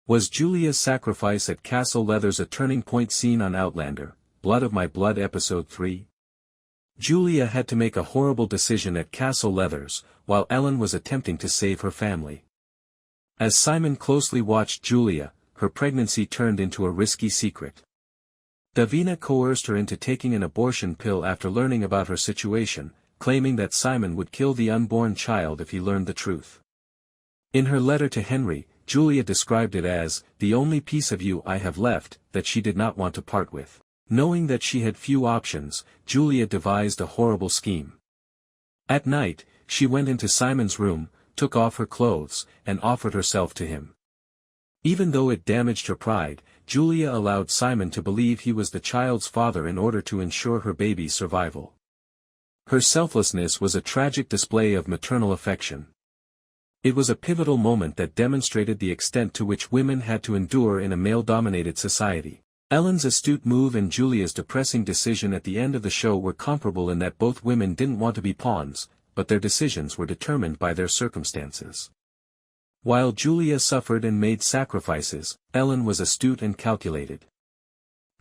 Was Julia's sacrifice at Castle Leathers a turning point scene on Outlander, Blood of My Blood Episode 3? Julia had to make a horrible decision at Castle Leathers, while Ellen was attempting to save her family. As Simon closely watched Julia, her pregnancy turned into a risky secret. Davina coerced her into taking an abortion pill after learning about her situation, claiming that Simon would kill the unborn child if he learned the truth. In her letter to Henry, Julia described it as, "the only piece of you I have left," that she did not want to part with. Knowing that she had few options, Julia devised a horrible scheme. At night, she went into Simon's room, took off her clothes, and offered herself to him. Even though it damaged her pride, Julia allowed Simon to believe he was the child's father in order to ensure her baby's survival. Her selflessness was a tragic display of maternal affection. It was a pivotal moment that demonstrated the extent to which women had to endure in a male-dominated society. Ellen's astute move and Julia's depressing decision at the end of the show were comparable in that both women didn't want to be pawns, but their decisions were determined by their circumstances. While Julia suffered and made sacrifices, Ellen was astute and calculated.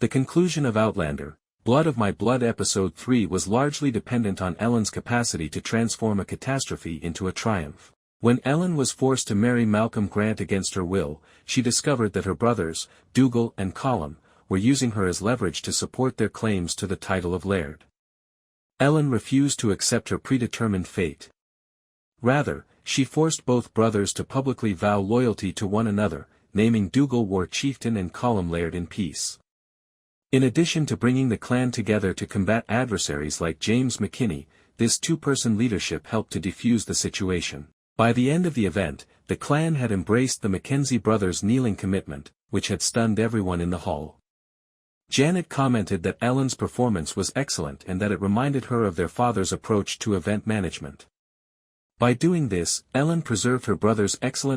The conclusion of Outlander, Blood of My Blood Episode 3 was largely dependent on Ellen's capacity to transform a catastrophe into a triumph. When Ellen was forced to marry Malcolm Grant against her will, she discovered that her brothers, Dougal and Colum, were using her as leverage to support their claims to the title of laird. Ellen refused to accept her predetermined fate. Rather, she forced both brothers to publicly vow loyalty to one another, naming Dougal war chieftain and Colum laird in peace. In addition to bringing the clan together to combat adversaries like James McKinney, this two-person leadership helped to defuse the situation. By the end of the event, the clan had embraced the Mackenzie brothers' kneeling commitment, which had stunned everyone in the hall. Janet commented that Ellen's performance was excellent and that it reminded her of their father's approach to event management. By doing this, Ellen preserved her brother's excellent